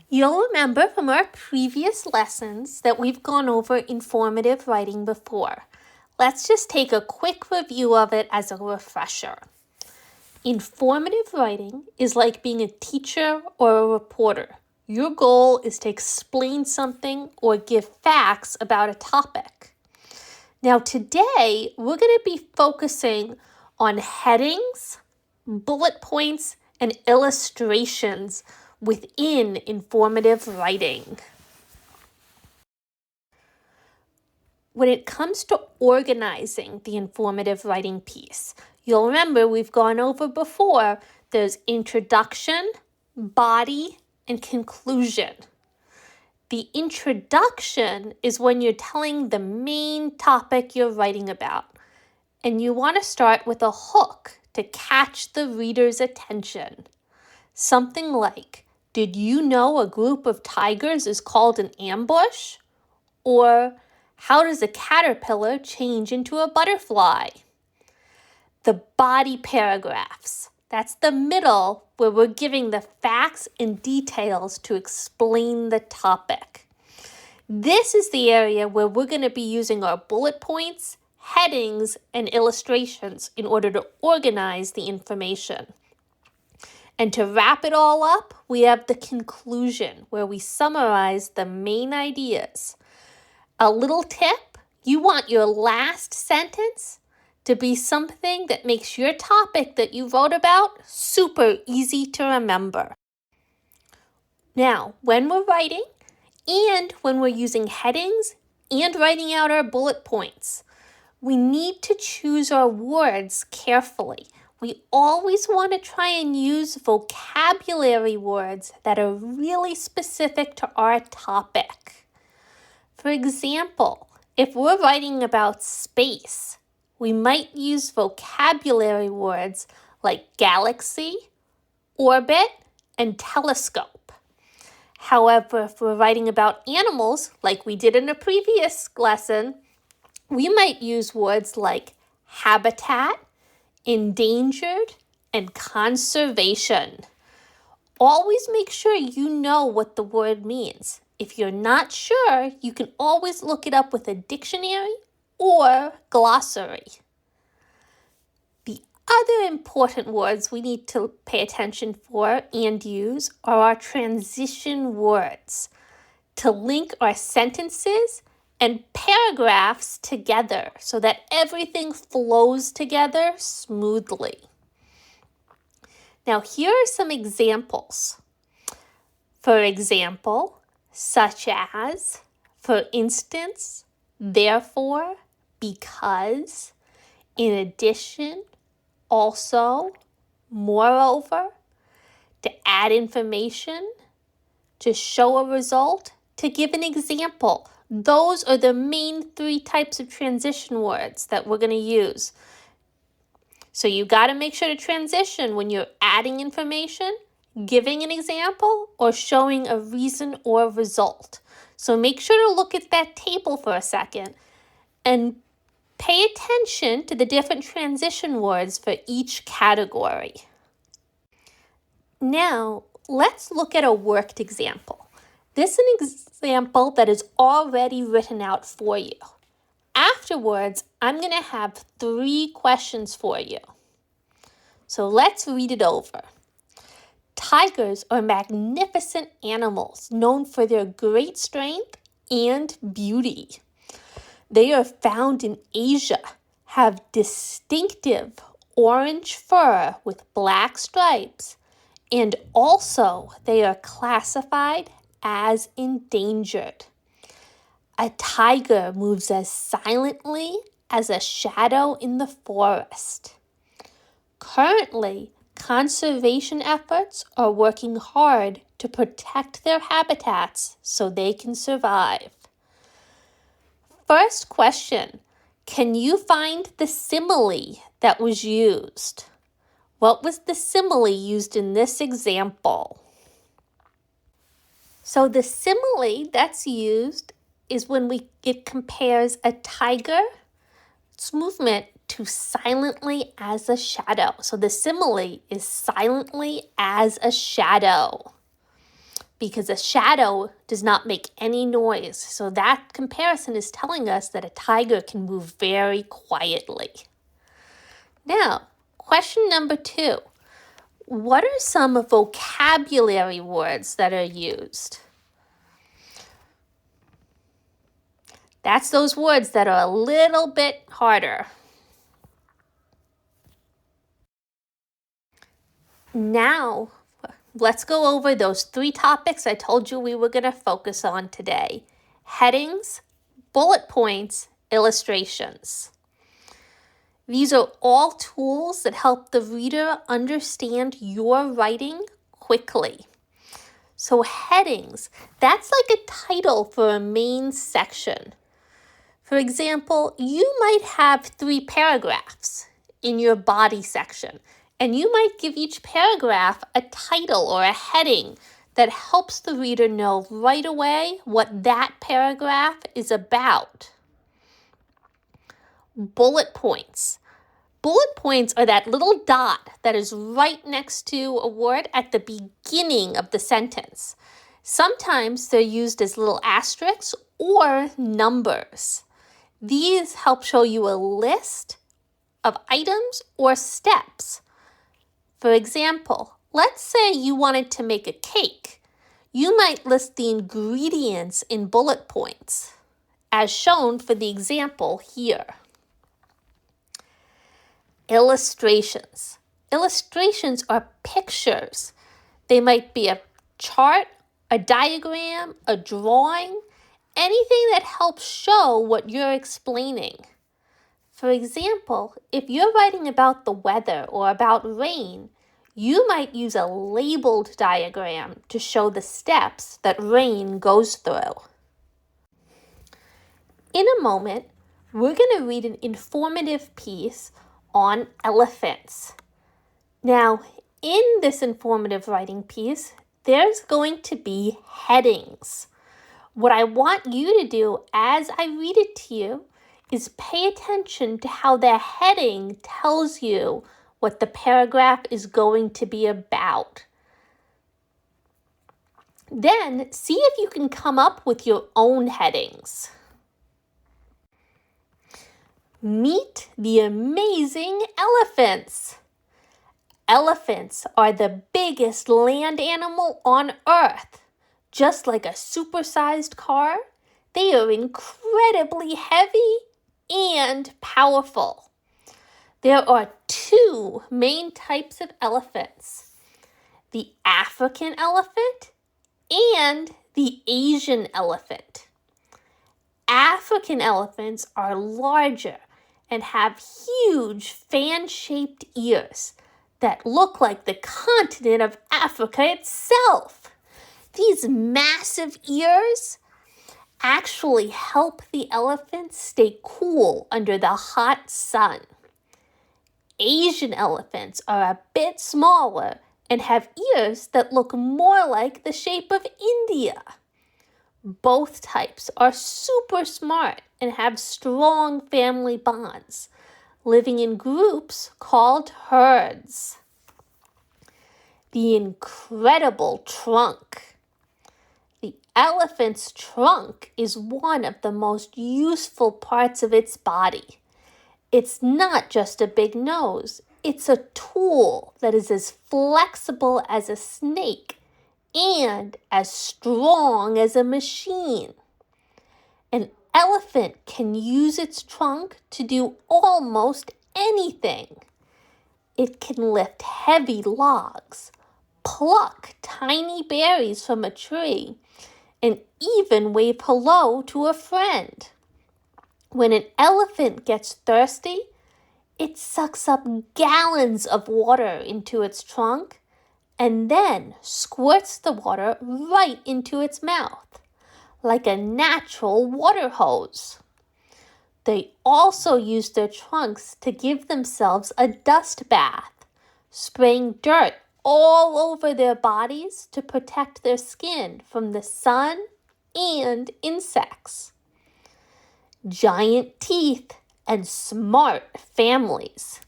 You'll remember from our previous lessons that we've gone over informative writing before. Let's just take a quick review of it as a refresher. Informative writing is like being a teacher or a reporter. Your goal is to explain something or give facts about a topic. Now today, we're going to be focusing on headings, bullet points, and illustrations within informative writing. When it comes to organizing the informative writing piece, you'll remember we've gone over before, there's introduction, body, and conclusion. The introduction is when you're telling the main topic you're writing about, and you want to start with a hook to catch the reader's attention. Something like, did you know a group of tigers is called an ambush? Or, how does a caterpillar change into a butterfly? The body paragraphs. That's the middle where we're giving the facts and details to explain the topic. This is the area where we're going to be using our bullet points, headings, and illustrations in order to organize the information. And to wrap it all up, we have the conclusion where we summarize the main ideas. A little tip, you want your last sentence to be something that makes your topic that you wrote about super easy to remember. Now, when we're writing and when we're using headings and writing out our bullet points, we need to choose our words carefully. We always want to try and use vocabulary words that are really specific to our topic. For example, if we're writing about space, we might use vocabulary words like galaxy, orbit, and telescope. However, if we're writing about animals, like we did in a previous lesson, we might use words like habitat, endangered, and conservation. Always make sure you know what the word means. If you're not sure, you can always look it up with a dictionary or glossary. The other important words we need to pay attention for and use are our transition words to link our sentences and paragraphs together so that everything flows together smoothly. Now, here are some examples. For example, such as, for instance, therefore, because, in addition, also, moreover, to add information, to show a result, to give an example. Those are the main 3 types of transition words that we're going to use. So you got to make sure to transition when you're adding information, giving an example, or showing a reason or result. So make sure to look at that table for a second and pay attention to the different transition words for each category. Now, let's look at a worked example. This is an example that is already written out for you. Afterwards, I'm going to have 3 questions for you. So let's read it over. Tigers are magnificent animals known for their great strength and beauty. They are found in Asia, have distinctive orange fur with black stripes, and also they are classified as endangered. A tiger moves as silently as a shadow in the forest. Currently, conservation efforts are working hard to protect their habitats so they can survive. First question, can you find the simile that was used? What was the simile used in this example? So the simile that's used is when it compares a tiger's movement to silently as a shadow. So the simile is silently as a shadow. because a shadow does not make any noise. So that comparison is telling us that a tiger can move very quietly. Now, question number 2. What are some vocabulary words that are used? That's those words that are a little bit harder. Now, let's go over those 3 topics I told you we were going to focus on today. Headings, bullet points, illustrations. These are all tools that help the reader understand your writing quickly. So headings, that's like a title for a main section. For example, you might have 3 paragraphs in your body section, and you might give each paragraph a title or a heading that helps the reader know right away what that paragraph is about. Bullet points. Bullet points are that little dot that is right next to a word at the beginning of the sentence. Sometimes they're used as little asterisks or numbers. These help show you a list of items or steps. For example, let's say you wanted to make a cake. You might list the ingredients in bullet points, as shown for the example here. Illustrations. Illustrations are pictures. They might be a chart, a diagram, a drawing, anything that helps show what you're explaining. For example, if you're writing about the weather or about rain, you might use a labeled diagram to show the steps that rain goes through. In a moment, we're going to read an informative piece on elephants. Now, in this informative writing piece, there's going to be headings. What I want you to do as I read it to you is pay attention to how the heading tells you what the paragraph is going to be about. Then see if you can come up with your own headings. Meet the amazing elephants. Elephants are the biggest land animal on Earth. Just like a supersized car, they are incredibly heavy and powerful. There are 2 main types of elephants: the African elephant and the Asian elephant. African elephants are larger and have huge fan-shaped ears that look like the continent of Africa itself. These massive ears actually help the elephants stay cool under the hot sun. Asian elephants are a bit smaller and have ears that look more like the shape of India. Both types are super smart and have strong family bonds, living in groups called herds. The incredible trunk. The elephant's trunk is one of the most useful parts of its body. It's not just a big nose. It's a tool that is as flexible as a snake and as strong as a machine. An elephant can use its trunk to do almost anything. It can lift heavy logs, pluck tiny berries from a tree, and even wave hello to a friend. When an elephant gets thirsty, it sucks up gallons of water into its trunk and then squirts the water right into its mouth, like a natural water hose. They also use their trunks to give themselves a dust bath, spraying dirt all over their bodies to protect their skin from the sun and insects. Giant teeth and smart families.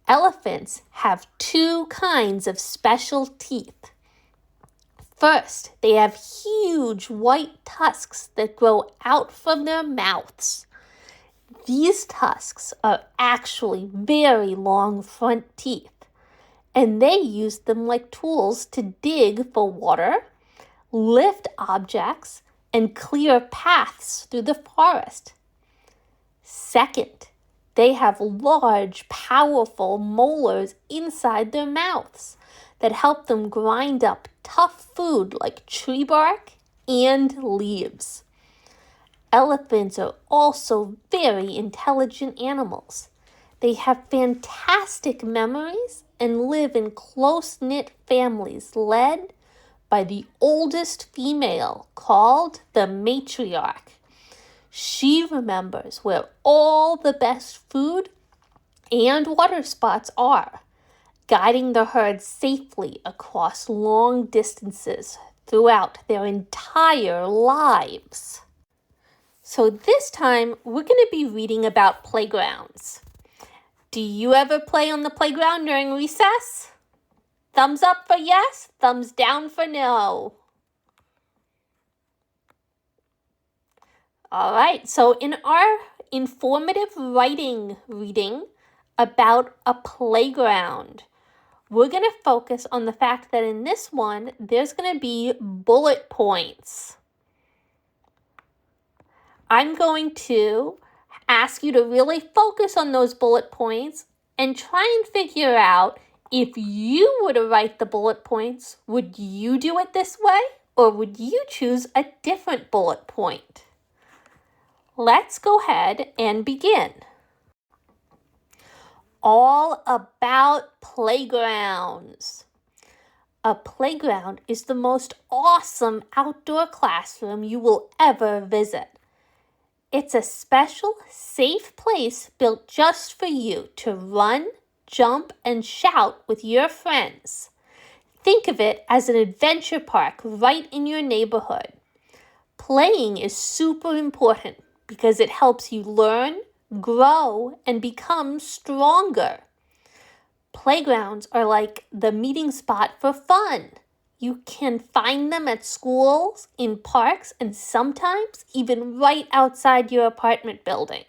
Elephants have 2 kinds of special teeth. First, they have huge white tusks that grow out from their mouths. These tusks are actually very long front teeth, and they use them like tools to dig for water, lift objects, and clear paths through the forest. Second, they have large, powerful molars inside their mouths that help them grind up tough food like tree bark and leaves. Elephants are also very intelligent animals. They have fantastic memories and live in close-knit families led by the oldest female called the matriarch. She remembers where all the best food and water spots are, guiding the herd safely across long distances throughout their entire lives. So this time, we're going to be reading about playgrounds. Do you ever play on the playground during recess? Thumbs up for yes, thumbs down for no. All right, so in our informative writing reading about a playground, we're going to focus on the fact that in this one, there's going to be bullet points. I'm going to ask you to really focus on those bullet points and try and figure out if you were to write the bullet points, would you do it this way or would you choose a different bullet point? Let's go ahead and begin. All about playgrounds. A playground is the most awesome outdoor classroom you will ever visit. It's a special, safe place built just for you to run, jump, and shout with your friends. Think of it as an adventure park right in your neighborhood. Playing is super important because it helps you learn, grow, and become stronger. Playgrounds are like the meeting spot for fun. You can find them at schools, in parks, and sometimes even right outside your apartment building.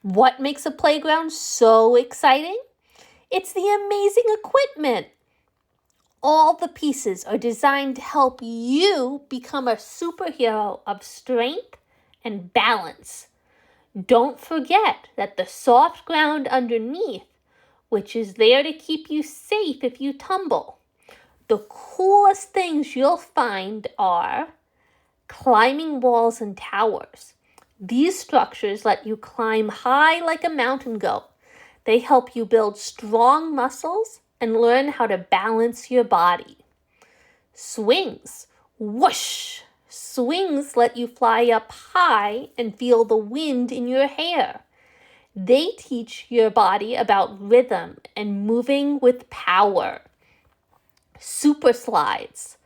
What makes a playground so exciting? It's the amazing equipment. All the pieces are designed to help you become a superhero of strength and balance. Don't forget that the soft ground underneath, which is there to keep you safe if you tumble. The coolest things you'll find are climbing walls and towers. These structures let you climb high like a mountain goat. They help you build strong muscles and learn how to balance your body. Swings. Whoosh! Swings let you fly up high and feel the wind in your hair. They teach your body about rhythm and moving with power. Super slides.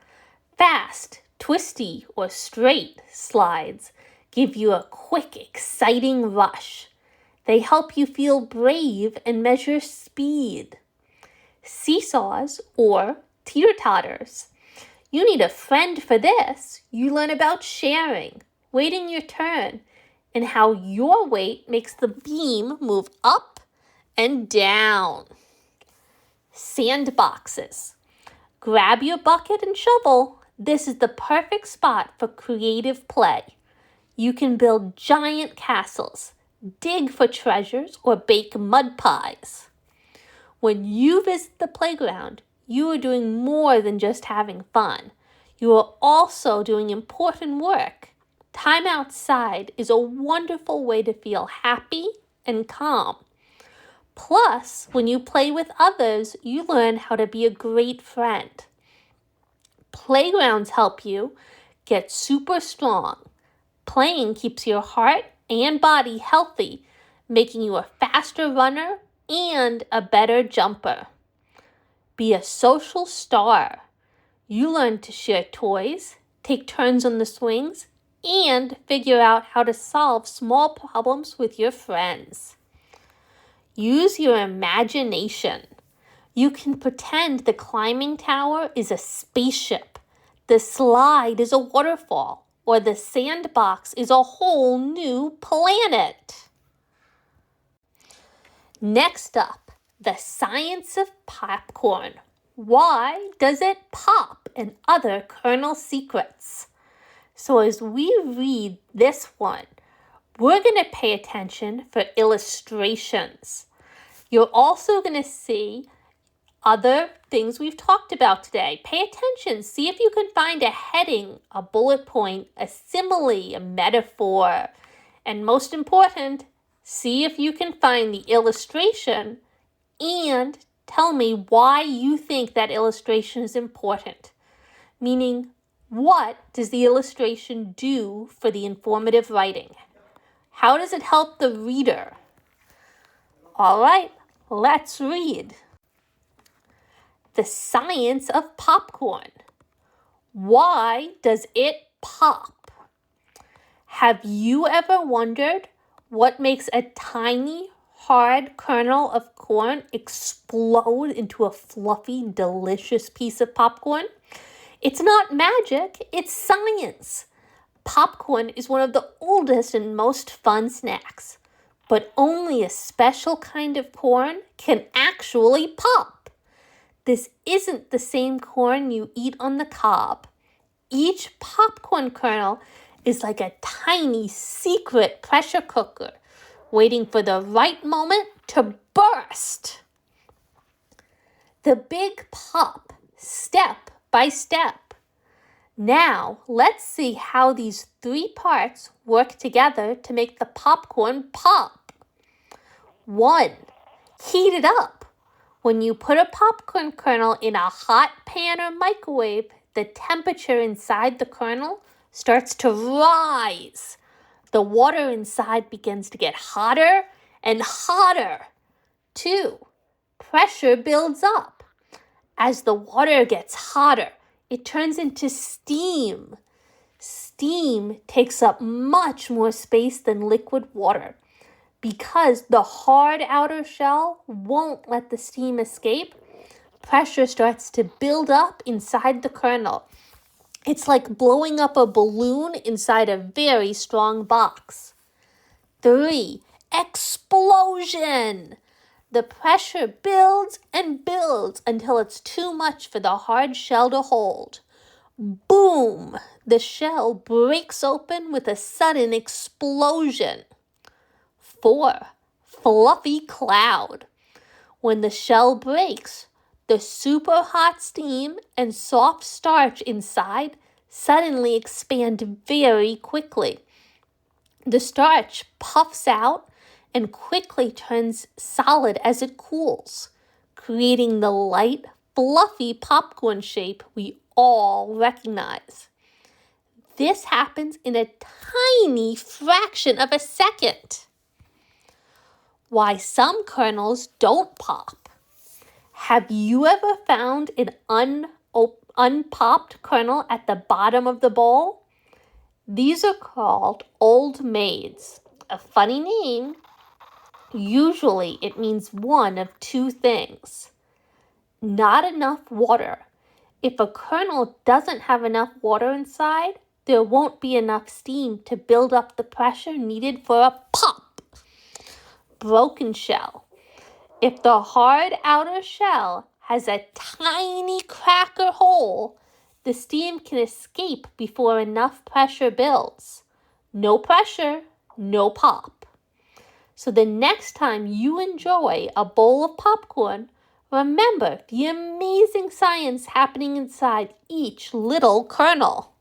Fast, twisty, or straight slides give you a quick, exciting rush. They help you feel brave and measure speed. Seesaws or teeter-totters. You need a friend for this. You learn about sharing, waiting your turn, and how your weight makes the beam move up and down. Sandboxes. Grab your bucket and shovel. This is the perfect spot for creative play. You can build giant castles, dig for treasures, or bake mud pies. When you visit the playground, you are doing more than just having fun. You are also doing important work. Time outside is a wonderful way to feel happy and calm. Plus, when you play with others, you learn how to be a great friend. Playgrounds help you get super strong. Playing keeps your heart and body healthy, making you a faster runner and a better jumper. Be a social star. You learn to share toys, take turns on the swings, and figure out how to solve small problems with your friends. Use your imagination. You can pretend the climbing tower is a spaceship. The slide is a waterfall, or the sandbox is a whole new planet. Next up, the science of popcorn. Why does it pop, and other kernel secrets? So as we read this one, we're going to pay attention for illustrations. You're also going to see other things we've talked about today. Pay attention. See if you can find a heading, a bullet point, a simile, a metaphor. And most important, see if you can find the illustration and tell me why you think that illustration is important. Meaning, what does the illustration do for the informative writing? How does it help the reader? All right, let's read. The science of popcorn. Why does it pop? Have you ever wondered what makes a tiny, hard kernel of corn explode into a fluffy, delicious piece of popcorn? It's not magic, it's science. Popcorn is one of the oldest and most fun snacks, but only a special kind of corn can actually pop. This isn't the same corn you eat on the cob. Each popcorn kernel is like a tiny secret pressure cooker, waiting for the right moment to burst. The big pop, step by step. Now, let's see how these three parts work together to make the popcorn pop. 1. Heat it up. When you put a popcorn kernel in a hot pan or microwave, the temperature inside the kernel starts to rise. The water inside begins to get hotter and hotter. 2. Pressure builds up. As the water gets hotter, it turns into steam. Steam takes up much more space than liquid water. Because the hard outer shell won't let the steam escape, pressure starts to build up inside the kernel. It's like blowing up a balloon inside a very strong box. 3. Explosion! The pressure builds and builds until it's too much for the hard shell to hold. Boom! The shell breaks open with a sudden explosion. 4. Fluffy cloud. When the shell breaks, the super hot steam and soft starch inside suddenly expand very quickly. The starch puffs out and quickly turns solid as it cools, creating the light, fluffy popcorn shape we all recognize. This happens in a tiny fraction of a second. Why some kernels don't pop. Have you ever found an unpopped kernel at the bottom of the bowl? These are called old maids. A funny name. Usually it means one of two things. Not enough water. If a kernel doesn't have enough water inside, there won't be enough steam to build up the pressure needed for a pop. Broken shell. If the hard outer shell has a tiny crack or hole, the steam can escape before enough pressure builds. No pressure, no pop. So the next time you enjoy a bowl of popcorn, remember the amazing science happening inside each little kernel.